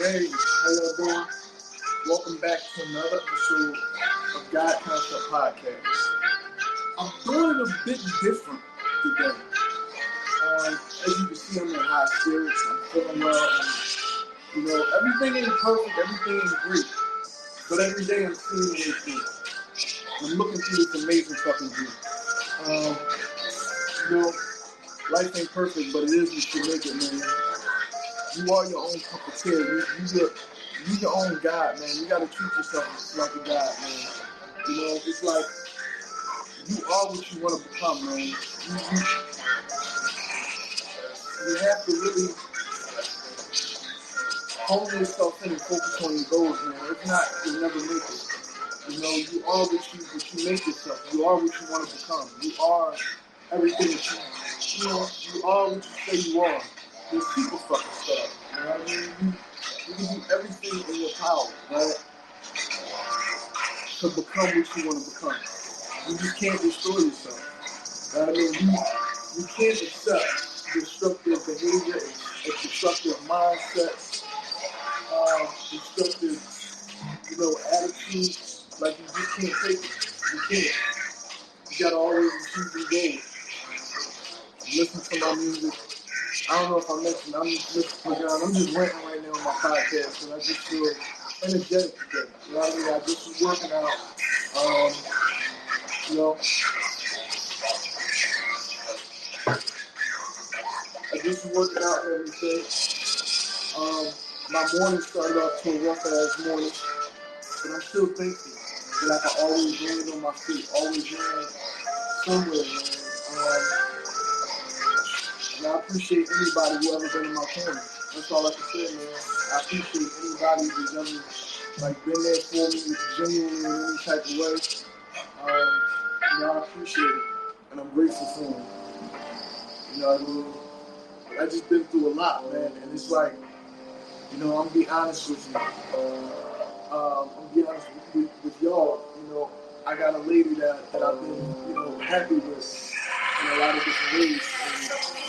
Hey, how y'all doing? Welcome back to another episode of God Concept Podcast. I'm doing a bit different today. As you can see, I'm in high spirits. I'm feeling well. Everything ain't perfect. Everything ain't great. But every day I'm seeing a way through. I'm looking through this amazing fucking view. Life ain't perfect, but it is what you make it, man. You are your own cup of tea. You your own God, man. You gotta treat yourself like a God, man. It's like you are what you want to become, man. You have to really hone yourself in and focus on your goals, man. If not, you'll never make it. You are what you make yourself. You are what you want to become. You are everything that you are what you say you are. There's people fucking stuff. You know what I mean? You can do everything in your power, right? To become what you want to become. You just can't destroy yourself. You know what I mean? You can't accept destructive behavior, a destructive mindset, destructive, attitude. Like, you just can't take it. You can't. You gotta always achieve your goals. Listen to my music. I don't know if I mentioned, I'm just ranting right now on my podcast, and I just feel energetic today. You know what I mean? I just was working out. I just was working out and everything. My morning started off to a rough ass morning, but I'm still thankful that I can always land on my feet, always land somewhere, man. And I appreciate anybody who ever been in my corner. That's all I can say, man. I appreciate anybody who's ever been there for me, genuinely in any type of way. I appreciate it, and I'm grateful for them. You know what I mean? I just been through a lot, man, and it's like, I'm gonna be honest with you. I'm gonna be honest with y'all. I got a lady that I've been, happy with in a lot of different ways.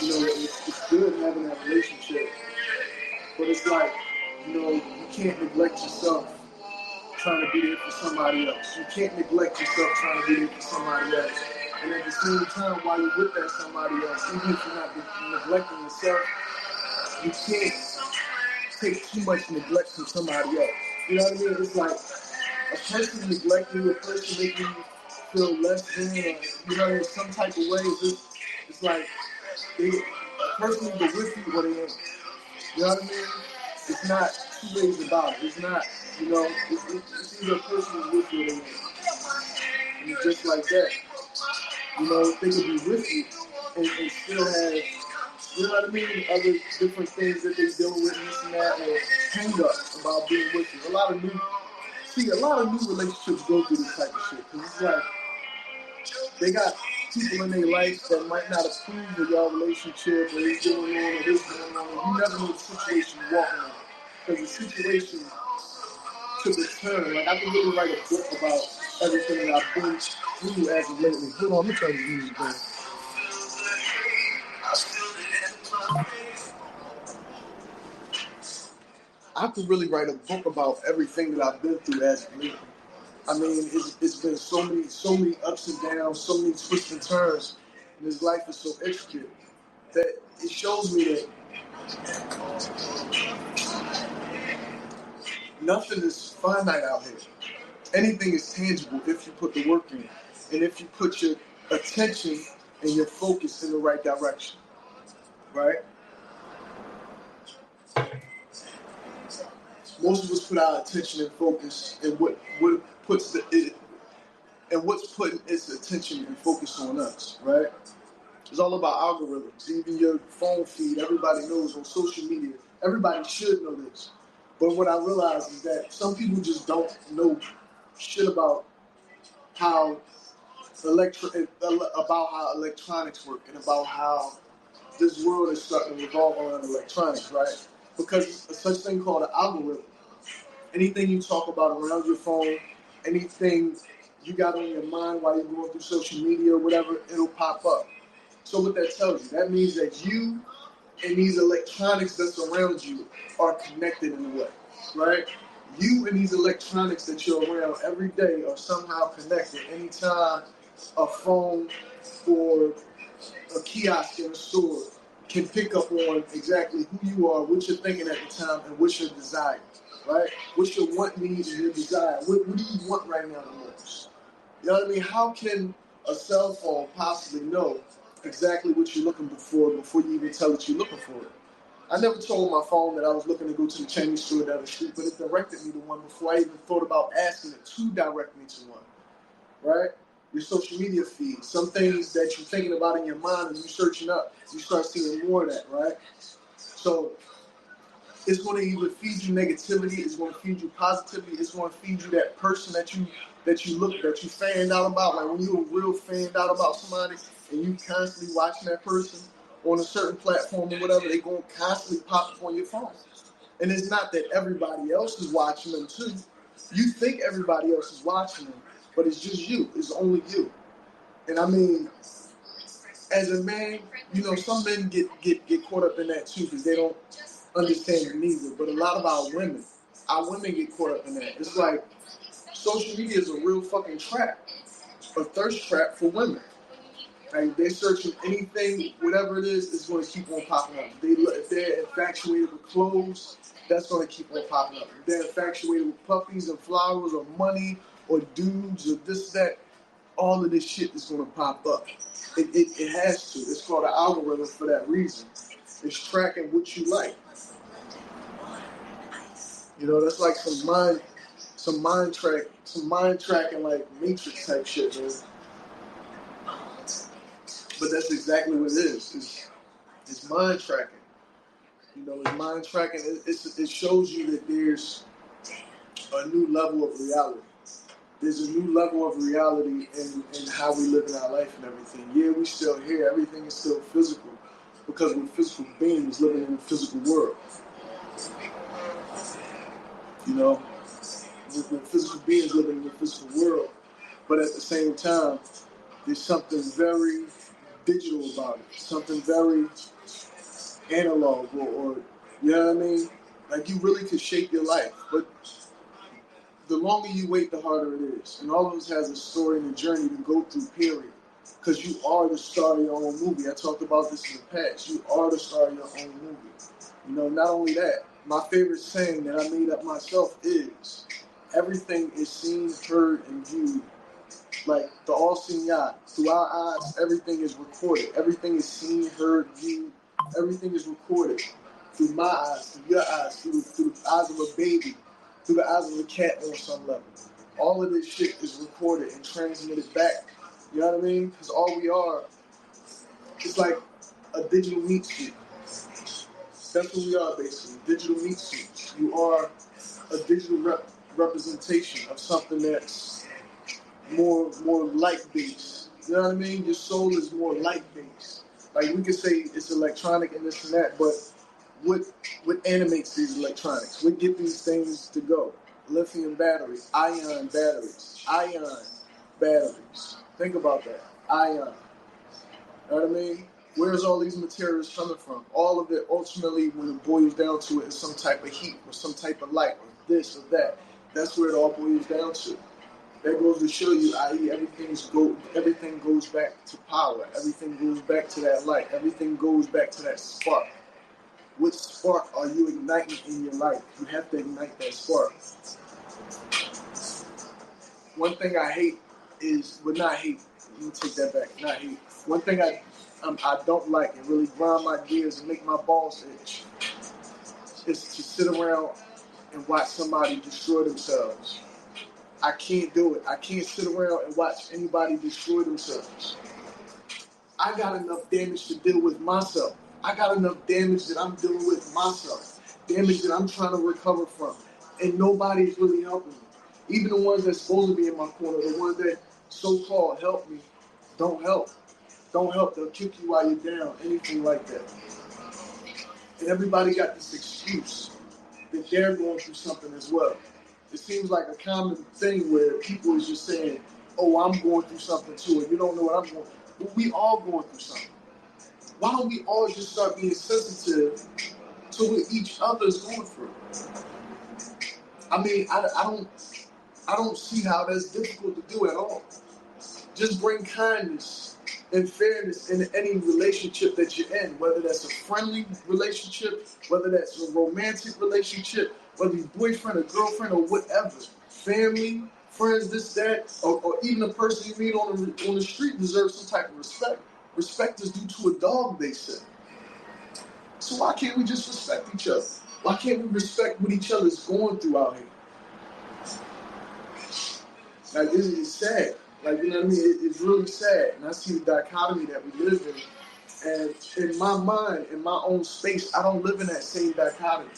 And, it's good having that relationship. But it's like, you can't neglect yourself trying to be there for somebody else. You can't neglect yourself trying to be there for somebody else. And at the same time, while you're with that somebody else, even if you're not neglecting yourself, you can't take too much neglect from somebody else. You know what I mean? It's like a person neglecting you, a person making you feel less than, or, in some type of way. It's like a person either with you or they ain't. You know what I mean? It's not two ways about it. It's not, it's either a person is with you or they ain't. And it's just like that. They could be with you and still have, you know what I mean, other different things that they deal with, this and that, or hang up about being with you. A lot of new relationships go through this type of shit. Because it's like, they got people in their life that might not approve of y'all relationship, or this going on, or this going on. You never know the situation you're walking in. Because the situation took a turn. Like, I can really write a book about everything that I've been through as of lately. Hold on, let me turn the music down. I could really write a book about everything that I've been through as of lately. I mean, it's been so many ups and downs, so many twists and turns, and this life is so intricate that it shows me that nothing is finite out here. Anything is tangible if you put the work in, and if you put your attention and your focus in the right direction, right? Most of us put our attention and focus in what's putting its attention and focus on us, right? It's all about algorithms. Even your phone feed, everybody knows on social media. Everybody should know this. But what I realize is that some people just don't know shit about how electronics work and about how this world is starting to revolve around electronics, right? Because it's a such thing called an algorithm. Anything you talk about around your phone, anything you got on your mind while you're going through social media or whatever, it'll pop up. So what that tells you, that means that you and these electronics that's around you are connected in a way, right? You and these electronics that you're around every day are somehow connected. Anytime a phone or a kiosk in a store can pick up on exactly who you are, what you're thinking at the time, and what's your desire, right? What's your want, needs, and your desire? What do you want right now the most? You know what I mean? How can a cell phone possibly know exactly what you're looking for before you even tell it you're looking for it? I never told my phone that I was looking to go to the Chinese store down the street, but it directed me to one before I even thought about asking it to direct me to one, right? Your social media feed, some things that you're thinking about in your mind and you're searching up, you start seeing more of that, right? So it's going to either feed you negativity, it's going to feed you positivity, it's going to feed you that person that you fanned out about. Like when you're real fanned out about somebody and you constantly watching that person on a certain platform or whatever, they're going to constantly pop up on your phone. And it's not that everybody else is watching them too. You think everybody else is watching them, but it's just you. It's only you. And I mean, as a man, you know, some men get caught up in that too because they don't understand it neither. But a lot of our women get caught up in that. It's like social media is a real fucking trap, a thirst trap for women. Like they're searching anything, whatever it is, it's going to keep on popping up. If they're infatuated with clothes, that's going to keep on popping up. If they're infatuated with puppies and flowers or money or dudes or this, that, all of this shit is going to pop up. It has to. It's called an algorithm for that reason. It's tracking what you like. You know, that's like some mind tracking like Matrix type shit, man. But that's exactly what it is. It's mind tracking. You know, it's mind tracking. It shows you that there's a new level of reality. There's a new level of reality in how we live in our life and everything. Yeah, we still here. Everything is still physical because we're physical beings living in a physical world. You know, we're physical beings living in a physical world. But at the same time, there's something very digital about it. Something very analog or you know what I mean? Like you really could shape your life. But the longer you wait, the harder it is. And all of us has a story and a journey to go through, period. Because you are the star of your own movie. I talked about this in the past. You are the star of your own movie. You know, not only that, my favorite saying that I made up myself is, everything is seen, heard, and viewed. Like the all-seeing eye. Through our eyes, everything is recorded. Everything is seen, heard, viewed. Everything is recorded. Through my eyes, through your eyes, through the eyes of a baby, through the eyes of a cat on some level. All of this shit is recorded and transmitted back. You know what I mean? Because all we are, it's like a digital meat suit. That's what we are, basically. Digital meat suits. You are a digital representation of something that's more light-based. You know what I mean? Your soul is more light-based. Like, we could say it's electronic and this and that, but what animates these electronics? What get these things to go? Lithium batteries, ion batteries. Think about that. Ion. You know what I mean? Where's all these materials coming from? All of it, ultimately, when it boils down to it, is some type of heat or some type of light or this or that. That's where it all boils down to. That goes to show you, i.e., everything goes back to power. Everything goes back to that light. Everything goes back to that spark. What spark are you igniting in your life? You have to ignite that spark. One thing I hate is, well, not hate. Let me take that back. Not hate. One thing I don't like and really grind my gears and make my balls itch is to sit around and watch somebody destroy themselves. I can't do it. I can't sit around and watch anybody destroy themselves. I got enough damage to deal with myself. I got enough damage that I'm dealing with myself. Damage that I'm trying to recover from. And nobody's really helping me. Even the ones that's supposed to be in my corner, the ones that so-called help me, don't help. Don't help. They'll kick you while you're down. Anything like that. And everybody got this excuse that they're going through something as well. It seems like a common thing where people is just saying, oh, I'm going through something too, and you don't know what I'm going through. But we all going through something. Why don't we all just start being sensitive to what each other's going through? I mean, I don't see how that's difficult to do at all. Just bring kindness and fairness in any relationship that you're in, whether that's a friendly relationship, whether that's a romantic relationship, whether you're boyfriend or girlfriend or whatever, family, friends, this, that, or even a person you meet on the street deserves some type of respect. Respect is due to a dog, they say. So why can't we just respect each other? Why can't we respect what each other's going through out here? Like, this is sad. Like, you know what I mean? It's really sad. And I see the dichotomy that we live in. And in my mind, in my own space, I don't live in that same dichotomy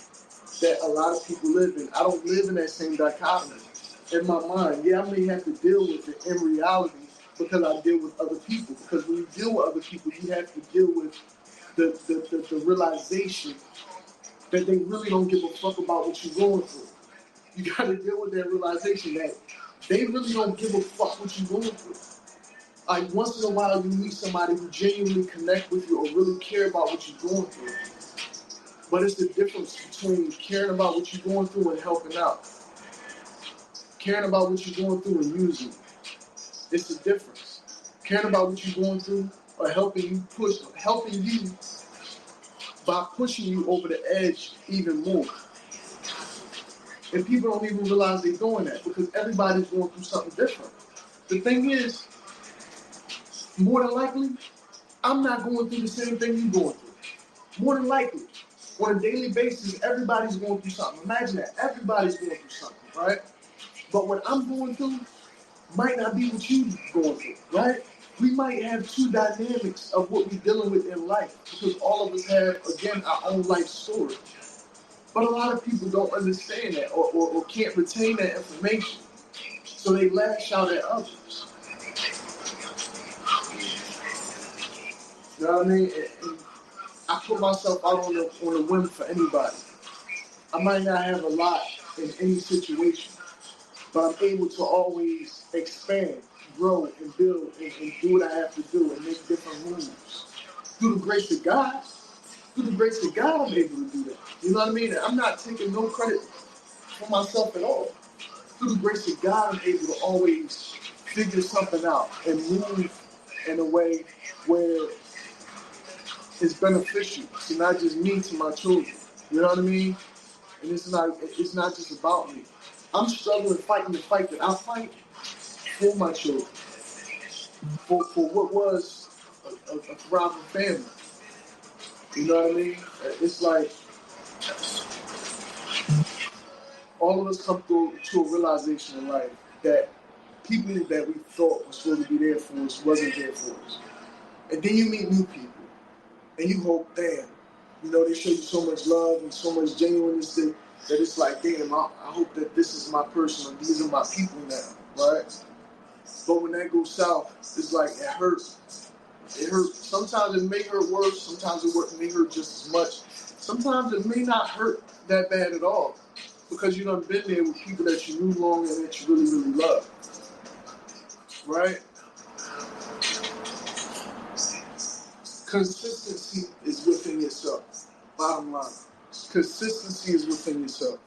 that a lot of people live in. I don't live in that same dichotomy. In my mind, yeah, I may have to deal with it in reality because I deal with other people. Because when you deal with other people, you have to deal with the realization that they really don't give a fuck about what you're going through. You got to deal with that realization that they really don't give a fuck what you're going through. Like, once in a while, you meet somebody who genuinely connect with you or really care about what you're going through. But it's the difference between caring about what you're going through and helping out. Caring about what you're going through and using. It's the difference. Caring about what you're going through or helping you by pushing you over the edge even more. And people don't even realize they're doing that because everybody's going through something different. The thing is, more than likely, I'm not going through the same thing you're going through. More than likely, on a daily basis, everybody's going through something. Imagine that. Everybody's going through something, right? But what I'm going through might not be what you're going through, right? We might have two dynamics of what we're dealing with in life because all of us have, again, our own life story. But a lot of people don't understand that or can't retain that information. So they lash out at others. You know what I mean? And I put myself out on a whim for anybody. I might not have a lot in any situation, but I'm able to always expand, grow, and build, and do what I have to do and make different moves. Through the grace of God, I'm able to do that. You know what I mean? I'm not taking no credit for myself at all. Through the grace of God, I'm able to always figure something out and move in a way where it's beneficial to not just me, to my children. You know what I mean? And it's not just about me. I'm struggling, fighting the fight that I fight for my children, for what was a thriving family. You know what I mean? It's like all of us come through to a realization in life that people that we thought were supposed to be there for us wasn't there for us. And then you meet new people, and you hope, damn, you know, they show you so much love and so much genuineness that it's like, damn, I hope that this is my person, or these are my people now, right? But when that goes south, it's like, it hurts. It hurts. Sometimes it may hurt worse. Sometimes it may hurt just as much. Sometimes it may not hurt that bad at all because you done been there with people that you knew long and that you really, really love. Right? Consistency is within yourself. Bottom line. Consistency is within yourself.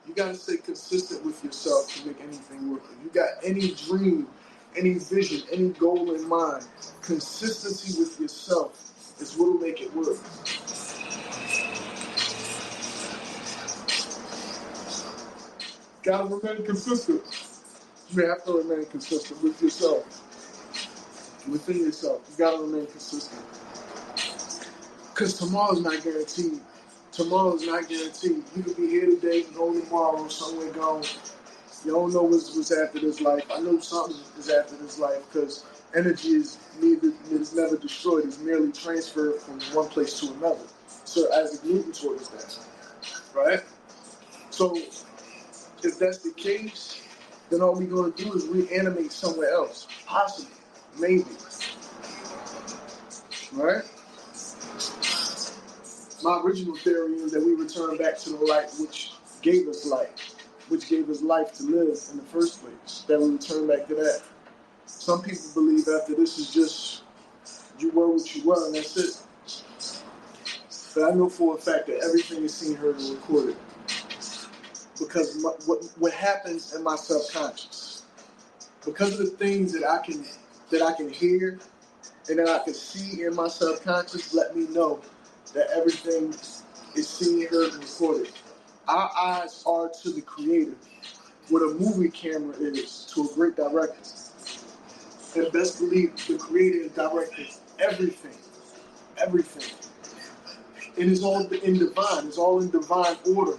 You got to stay consistent with yourself to make anything work. If you got any dream, any vision, any goal in mind, consistency with yourself is what will make it work. Gotta remain consistent. You have to remain consistent with yourself. Within yourself. You gotta remain consistent. Because tomorrow's not guaranteed. Tomorrow's not guaranteed. You could be here today, go tomorrow, somewhere gone. You don't know what's after this life. I know something is after this life because energy is never destroyed. It's merely transferred from one place to another. So as the Newton taught us that, right? So if that's the case, then all we're going to do is reanimate somewhere else. Possibly. Maybe. Right? My original theory is that we return back to the light which gave us life. Which gave us life to live in the first place. That we return back to that. Some people believe after this is just, you were what you were and that's it. but I know for a fact that everything is seen, heard, and recorded. Because what happens in my subconscious, because of the things that I can hear and that I can see in my subconscious, let me know that everything is seen, heard, and recorded. Our eyes are to the creator what a movie camera is to a great director. And best believe the creator and director everything. Everything. And it's all in divine. It's all in divine order.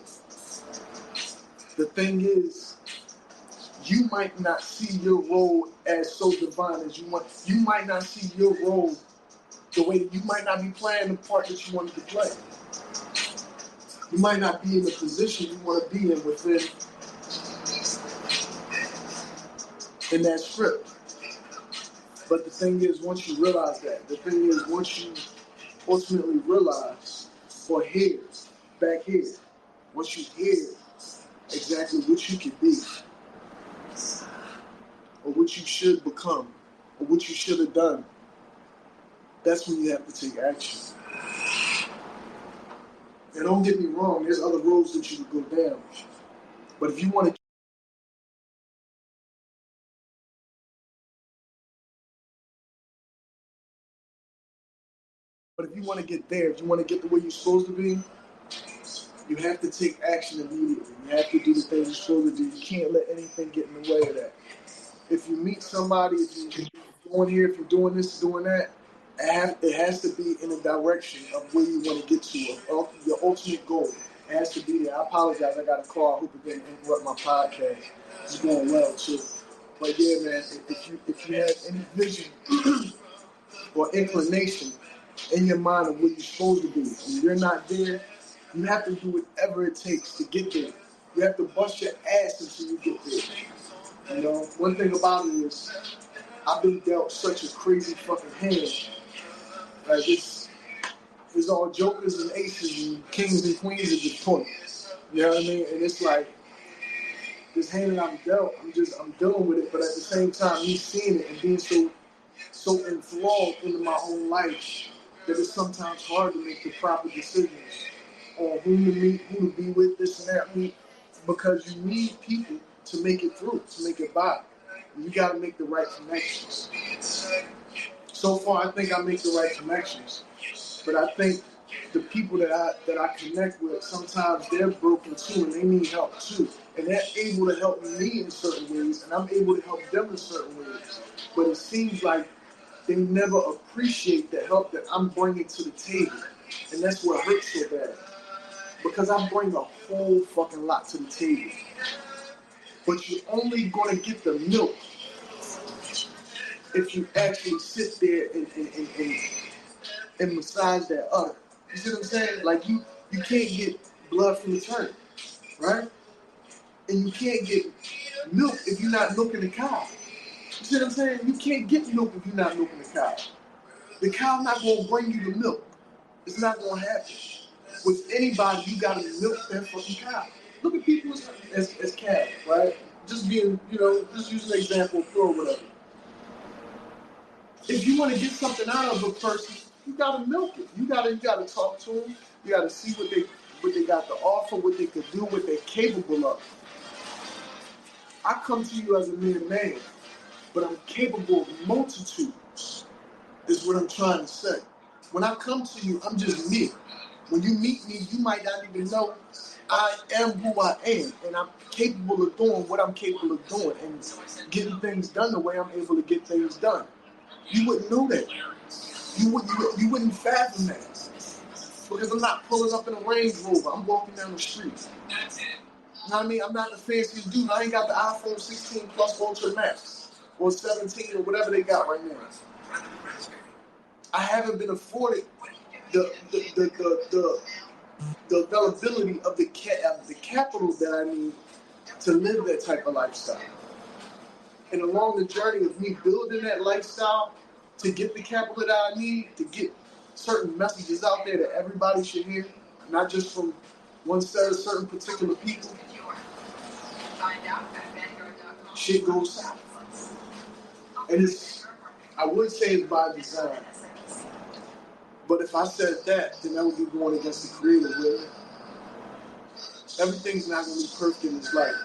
The thing is, you might not see your role as so divine as you want. You might not see your role the way you might not be playing the part that you wanted to play. You might not be in the position you want to be in within in that script. But the thing is, once you realize that, once you ultimately realize or hear back here, once you hear exactly what you can be, or what you should become, or what you should have done, that's when you have to take action. And don't get me wrong, there's other roads that you can go down. But if you want to get there, if you want to get the way you're supposed to be, you have to take action immediately. You have to do the things you're supposed to do. You can't let anything get in the way of that. If you meet somebody, if you're going here, if you're doing this, doing that, it has to be in the direction of where you want to get to, your ultimate goal. It has to be there. I apologize, I got a call. I hope it didn't interrupt my podcast. It's going well, too. But yeah, man, if you have any vision or inclination in your mind of where you're supposed to be, and you're not there, you have to do whatever it takes to get there. You have to bust your ass until you get there. You know, one thing about it is, I've been dealt such a crazy fucking hand. Like, it's all jokers and aces and kings and queens at this point. You know what I mean? And it's like, this hand that I'm dealt, I'm dealing with it, but at the same time, me seeing it and being so enthralled into my own life that it's sometimes hard to make the proper decisions on who to meet, who to be with, this and that, because you need people to make it through, to make it by. You got to make the right connections. So far, I think I make the right connections, but I think the people that I connect with, sometimes they're broken too, and they need help too, and they're able to help me in certain ways, and I'm able to help them in certain ways. But it seems like they never appreciate the help that I'm bringing to the table, and that's what hurts so bad. Because I bring a whole fucking lot to the table. But you're only going to get the milk if you actually sit there and massage that udder. You see what I'm saying? Like, you can't get blood from the turd, right? And you can't get milk if you're not milking the cow. You see what I'm saying? You can't get milk if you're not milking the cow. The cow not going to bring you the milk. It's not going to happen. With anybody, you got to milk that fucking cow. Look at people as calves, right? Just being, just use an example, or whatever. If you want to get something out of a person, you got to milk it. You got to talk to them. You got to see what they got to offer, what they could do, what they're capable of. I come to you as a mere man, but I'm capable of multitudes, is what I'm trying to say. When I come to you, I'm just me. When you meet me, you might not even know I am who I am, and I'm capable of doing what I'm capable of doing and getting things done the way I'm able to get things done. You wouldn't know that. You wouldn't fathom that. Because I'm not pulling up in a Range Rover. I'm walking down the street. You know what I mean? I'm not the fanciest dude. I ain't got the iPhone 16 Plus Ultra Max or 17 or whatever they got right now. I haven't been afforded the availability of the capital that I need to live that type of lifestyle. And along the journey of me building that lifestyle to get the capital that I need, to get certain messages out there that everybody should hear, not just from one set of certain particular people, shit goes south. And I would say it's by design. But if I said that, then that would be going against the Creator, wouldn't it? Everything's not going to be perfect in this life.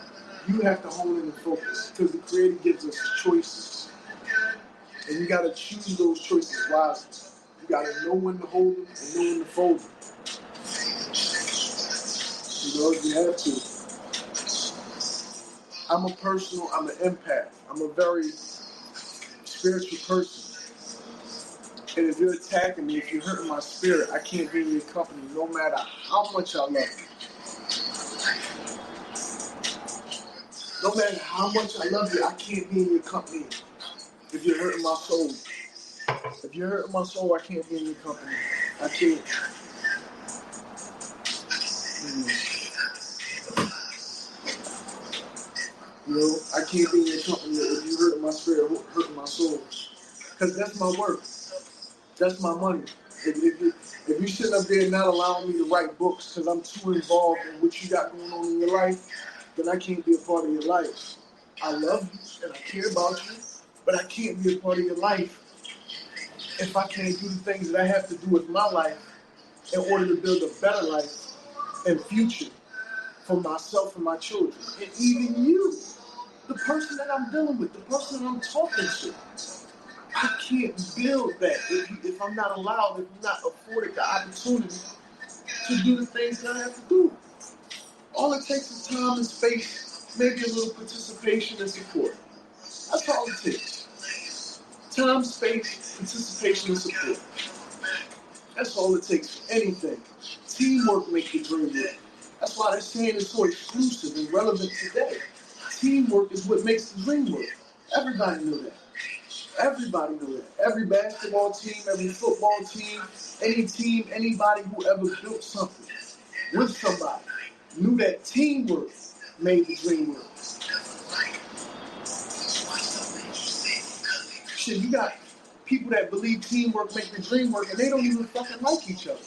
You have to hone in and focus because the Creator gives us choices. And you got to choose those choices wisely. You got to know when to hold them and know when to fold them. You know, you have to. I'm an empath. I'm a very spiritual person. And if you're attacking me, if you're hurting my spirit, I can't be in your company no matter how much I love you. No matter how much I love you, I can't be in your company if you're hurting my soul. If you're hurting my soul, I can't be in your company. I can't. You know, I can't be in your company if you're hurting my spirit, hurting my soul. Because that's my work. That's my money. If you're sitting up there not allowing me to write books because I'm too involved in what you got going on in your life, then I can't be a part of your life. I love you and I care about you, but I can't be a part of your life if I can't do the things that I have to do with my life in order to build a better life and future for myself and my children. And even you, the person that I'm dealing with, the person that I'm talking to. I can't build that if I'm not allowed, if I'm not afforded the opportunity to do the things that I have to do. All it takes is time and space, maybe a little participation and support. That's all it takes. Time, space, participation, and support. That's all it takes for anything. Teamwork makes the dream work. That's why that saying is so exclusive and relevant today. Teamwork is what makes the dream work. Everybody knew that. Everybody knew that. Every basketball team, every football team, anybody who ever built something with somebody knew that teamwork made the dream work. Shit, you got people that believe teamwork make the dream work and they don't even fucking like each other.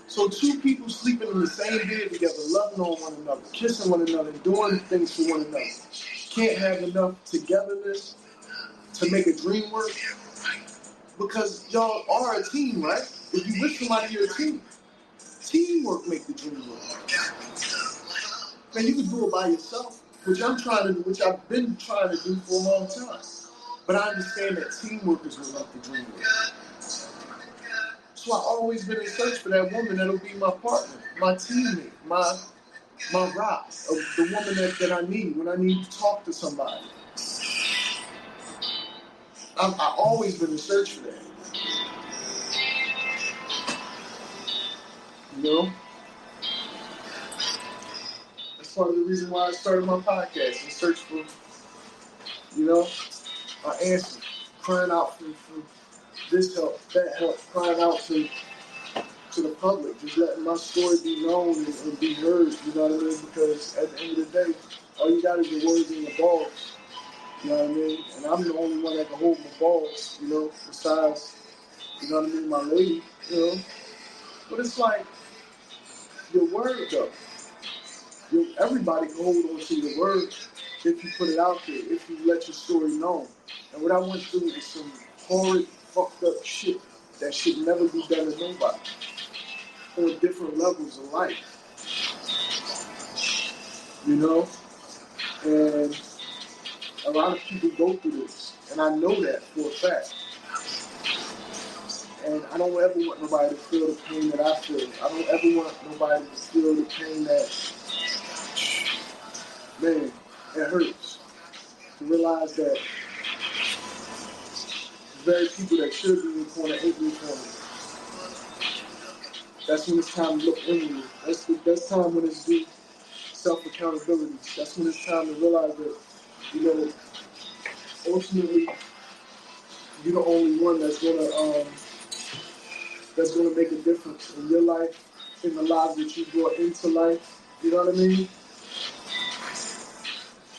So two people sleeping in the same bed together, loving on one another, kissing one another, doing things for one another, can't have enough togetherness to make a dream work, because y'all are a team, right? If you wish somebody you're a team, teamwork make the dream work. Man, you can do it by yourself, which I've been trying to do for a long time. But I understand that teamwork is what makes the dream work. So I've always been in search for that woman that'll be my partner, my teammate, my rock, the woman that I need when I need to talk to somebody. I've always been in search for that. You know? That's part of the reason why I started my podcast, in search for, you know, an answer. Crying out for this help, that help, crying out to the public, just letting my story be known and be heard, you know what I mean? Because at the end of the day, all you got is your words and your balls. You know what I mean? And I'm the only one that can hold my balls, you know, besides, you know what I mean, my lady, you know. But it's like, your word, though. Everybody can hold on to your word if you put it out there, if you let your story known. And what I went through is some horrid, fucked up shit that should never be done to nobody on different levels of life. You know? And a lot of people go through this, and I know that for a fact. And I don't ever want nobody to feel the pain that I feel. I don't ever want nobody to feel the pain that, man, it hurts. To realize that the very people that should be in the corner ain't in the corner. That's when it's time to look inward. That's time when it's due self-accountability. That's when it's time to realize that, you know, ultimately, you're the only one that's gonna make a difference in your life, in the lives that you brought into life. You know what I mean?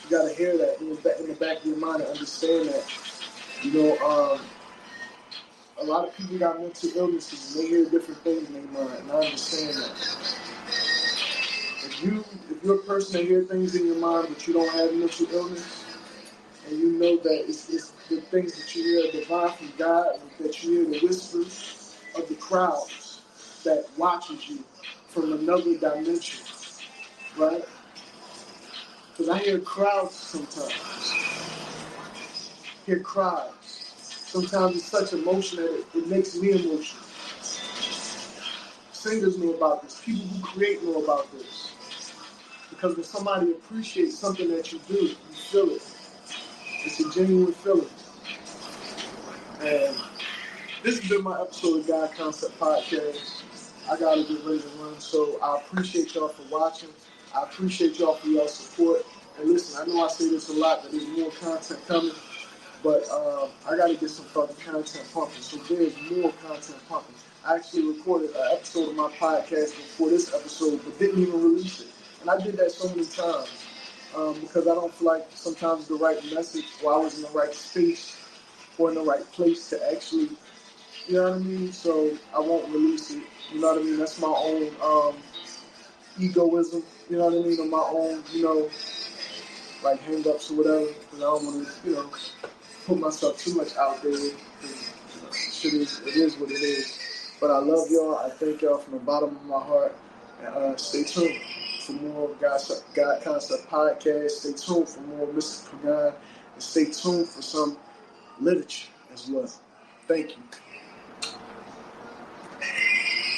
You gotta hear that in the back of your mind and understand that. You know, a lot of people got mental illnesses and they hear different things in their mind, and I understand that. If you're a person that hears things in your mind but you don't have mental illness, and you know that it's the things that you hear are divine from God, that you hear the whispers of the crowds that watches you from another dimension, right? Because I hear crowds sometimes, hear cries. Sometimes it's such emotion that it makes me emotional. Singers know about this. People who create know about this. Because when somebody appreciates something that you do, you feel it. It's a genuine feeling. And this has been my episode of God Concept Podcast. I gotta get ready to run, so I appreciate y'all for watching. I appreciate y'all for y'all support. And listen, I know I say this a lot, that there's more content coming, but I gotta get some fucking content pumping. So there's more content pumping. I actually recorded an episode of my podcast before this episode, but didn't even release it. And I did that so many times because I don't feel like sometimes the right message, or I was in the right space or in the right place to actually, you know what I mean? So I won't release it. You know what I mean? That's my own egoism. You know what I mean? Or my own, like hang-ups or whatever. Because I don't want to, put myself too much out there. It is what it is. But I love y'all. I thank y'all from the bottom of my heart. And stay tuned for more God Concept Podcast. Stay tuned for more Mr. Pagan. And stay tuned for some literature as well. Thank you.